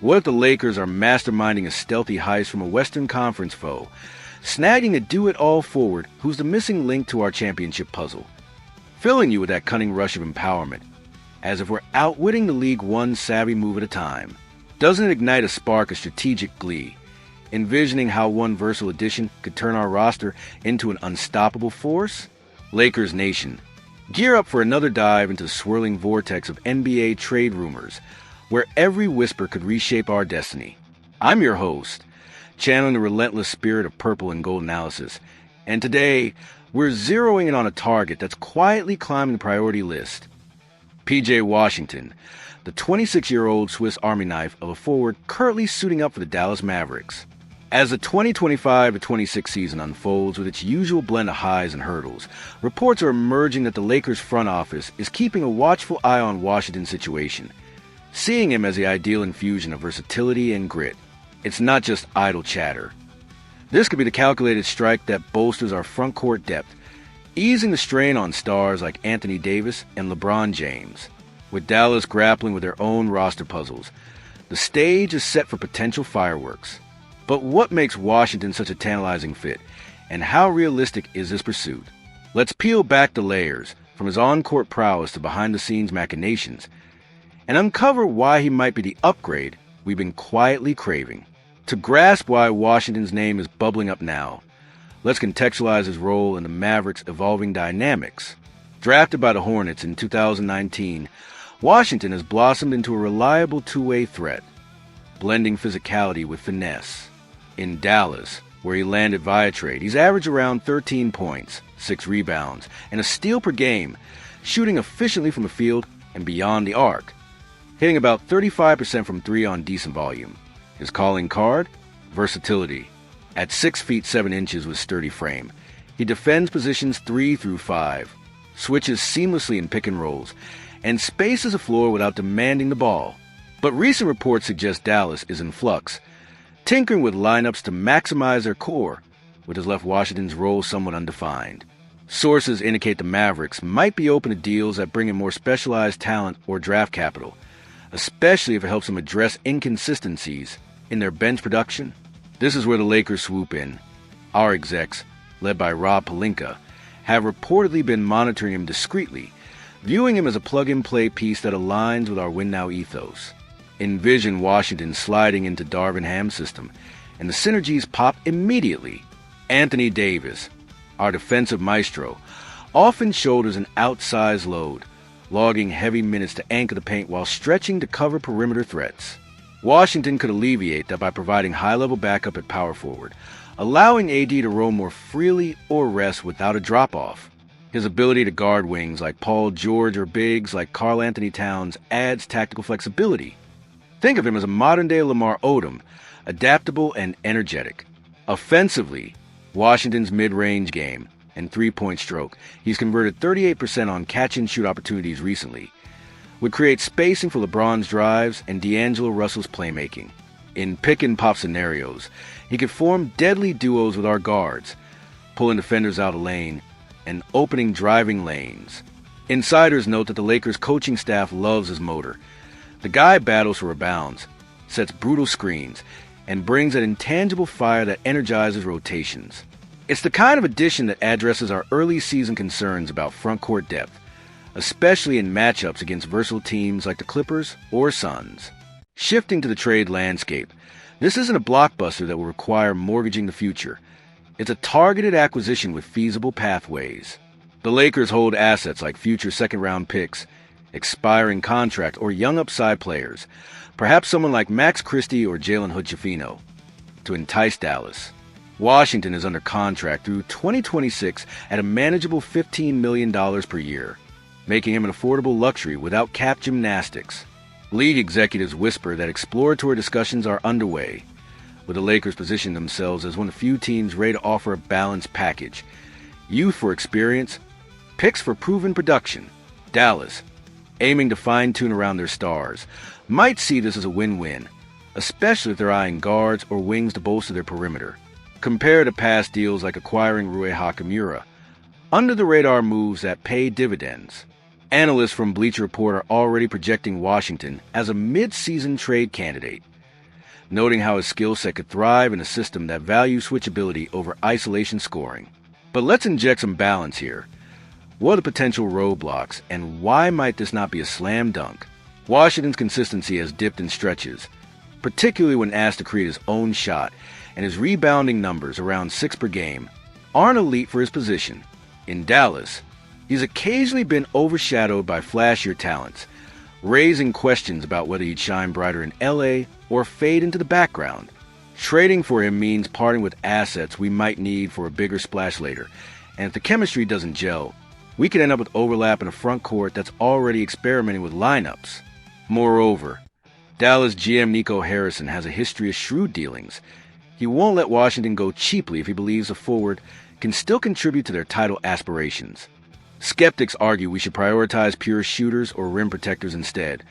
What if the Lakers are masterminding a stealthy heist from a Western Conference foe, snagging a do-it-all forward who's the missing link to our championship puzzle, filling you with that cunning rush of empowerment, as if we're outwitting the league one savvy move at a time? Doesn't it ignite a spark of strategic glee, envisioning how one versatile addition could turn our roster into an unstoppable force? Lakers Nation, gear up for another dive into the swirling vortex of NBA trade rumors, where every whisper could reshape our destiny. I'm your host, channeling the relentless spirit of purple and gold analysis, and today we're zeroing in on a target that's quietly climbing the priority list. PJ Washington, the 26-year-old Swiss Army knife of a forward currently suiting up for the Dallas Mavericks. As the 2025-26 season unfolds with its usual blend of highs and hurdles, reports are emerging that the Lakers front office is keeping a watchful eye on Washington's situation, seeing him as the ideal infusion of versatility and grit. It's not just idle chatter. This could be the calculated strike that bolsters our front court depth, easing the strain on stars like Anthony Davis and LeBron James. With Dallas grappling with their own roster puzzles, the stage is set for potential fireworks. But what makes Washington such a tantalizing fit, and how realistic is this pursuit? Let's peel back the layers, from his on-court prowess to behind-the-scenes machinations, and uncover why he might be the upgrade we've been quietly craving. To grasp why Washington's name is bubbling up now, let's contextualize his role in the Mavericks' evolving dynamics. Drafted by the Hornets in 2019, Washington has blossomed into a reliable two-way threat, blending physicality with finesse. In Dallas, where he landed via trade, he's averaged around 13 points, 6 rebounds, and a steal per game, shooting efficiently from the field and beyond the arc, hitting about 35% from three on decent volume. His calling card? Versatility. At 6 feet 7 inches with sturdy frame, he defends positions 3 through 5, switches seamlessly in pick and rolls, and spaces the floor without demanding the ball. But recent reports suggest Dallas is in flux, tinkering with lineups to maximize their core, which has left Washington's role somewhat undefined. Sources indicate the Mavericks might be open to deals that bring in more specialized talent or draft capital, especially if it helps them address inconsistencies in their bench production. This is where the Lakers swoop in. Our execs, led by Rob Pelinka, have reportedly been monitoring him discreetly, viewing him as a plug-and-play piece that aligns with our win-now ethos. Envision Washington sliding into Darvin Ham's system, and the synergies pop immediately. Anthony Davis, our defensive maestro, often shoulders an outsized load, logging heavy minutes to anchor the paint while stretching to cover perimeter threats. Washington could alleviate that by providing high-level backup at power forward, allowing AD to roam more freely or rest without a drop-off. His ability to guard wings like Paul George or bigs like Karl Anthony Towns adds tactical flexibility. Think of him as a modern-day Lamar Odom, adaptable and energetic. Offensively, Washington's mid-range game and three-point stroke, he's converted 38% on catch-and-shoot opportunities recently, would create spacing for LeBron's drives and D'Angelo Russell's playmaking. In pick-and-pop scenarios, he could form deadly duos with our guards, pulling defenders out of lane and opening driving lanes. Insiders note that the Lakers' coaching staff loves his motor. The guy battles for rebounds, sets brutal screens, and brings an intangible fire that energizes rotations. It's the kind of addition that addresses our early season concerns about front court depth, especially in matchups against versatile teams like the Clippers or Suns. Shifting to the trade landscape, this isn't a blockbuster that will require mortgaging the future. It's a targeted acquisition with feasible pathways. The Lakers hold assets like future second-round picks, expiring contract, or young upside players, perhaps someone like Max Christie or Jalen Hood-Schifino, to entice Dallas. Washington is under contract through 2026 at a manageable $15 million per year, making him an affordable luxury without cap gymnastics. League executives whisper that exploratory discussions are underway, with the Lakers positioning themselves as one of the few teams ready to offer a balanced package. Youth for experience, picks for proven production. Dallas, aiming to fine-tune around their stars, might see this as a win-win, especially if they're eyeing guards or wings to bolster their perimeter. Compare to past deals like acquiring Rui Hachimura, under-the-radar moves that pay dividends. Analysts from Bleacher Report are already projecting Washington as a mid-season trade candidate, noting how his skill set could thrive in a system that values switchability over isolation scoring. But let's inject some balance here. What are the potential roadblocks, and why might this not be a slam dunk? Washington's consistency has dipped in stretches, particularly when asked to create his own shot, and his rebounding numbers, around 6 per game, aren't elite for his position. In Dallas, he's occasionally been overshadowed by flashier talents, raising questions about whether he'd shine brighter in LA or fade into the background. Trading for him means parting with assets we might need for a bigger splash later, and if the chemistry doesn't gel, we could end up with overlap in a front court that's already experimenting with lineups. Moreover, Dallas GM Nico Harrison has a history of shrewd dealings. He won't let Washington go cheaply if he believes a forward can still contribute to their title aspirations. Skeptics argue we should prioritize pure shooters or rim protectors instead,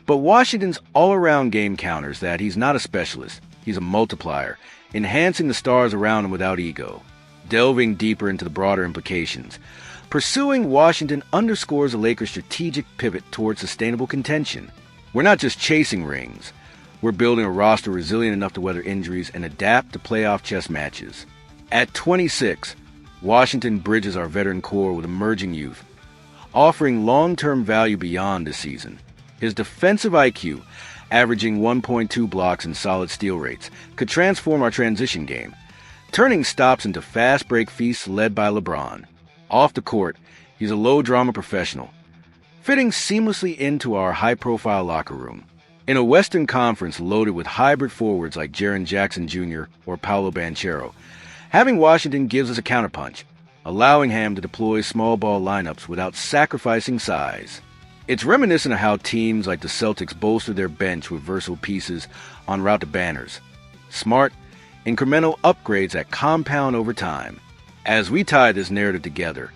but Washington's all-around game counters that he's not a specialist, he's a multiplier, enhancing the stars around him without ego. Delving deeper into the broader implications, pursuing Washington underscores the Lakers' strategic pivot towards sustainable contention. We're not just chasing rings. We're building a roster resilient enough to weather injuries and adapt to playoff chess matches. At 26, Washington bridges our veteran core with emerging youth, offering long-term value beyond this season. His defensive IQ, averaging 1.2 blocks and solid steal rates, could transform our transition game, turning stops into fast break feasts led by LeBron. Off the court, he's a low-drama professional, fitting seamlessly into our high-profile locker room. In a Western Conference loaded with hybrid forwards like Jaren Jackson Jr. or Paolo Banchero, having Washington gives us a counterpunch, allowing Ham to deploy small ball lineups without sacrificing size. It's reminiscent of how teams like the Celtics bolster their bench with versatile pieces en route to banners. Smart, incremental upgrades that compound over time. As we tie this narrative together,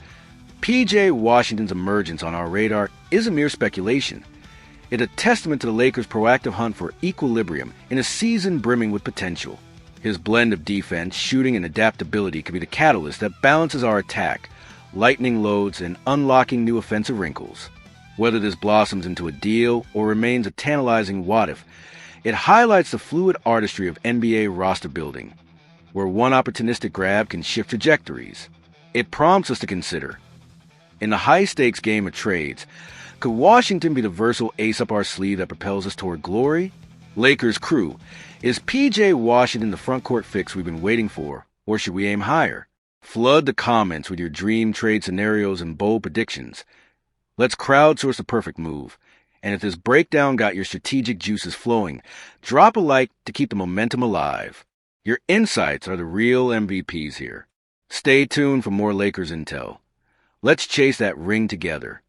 P.J. Washington's emergence on our radar isn't mere speculation. It's a testament to the Lakers' proactive hunt for equilibrium in a season brimming with potential. His blend of defense, shooting, and adaptability could be the catalyst that balances our attack, lightening loads and unlocking new offensive wrinkles. Whether this blossoms into a deal or remains a tantalizing what-if, it highlights the fluid artistry of NBA roster building, where one opportunistic grab can shift trajectories. It prompts us to consider, in the high-stakes game of trades, could Washington be the versatile ace up our sleeve that propels us toward glory? Lakers crew, is P.J. Washington the front-court fix we've been waiting for, or should we aim higher? Flood the comments with your dream trade scenarios and bold predictions. Let's crowdsource the perfect move. And if this breakdown got your strategic juices flowing, drop a like to keep the momentum alive. Your insights are the real MVPs here. Stay tuned for more Lakers intel. Let's chase that ring together.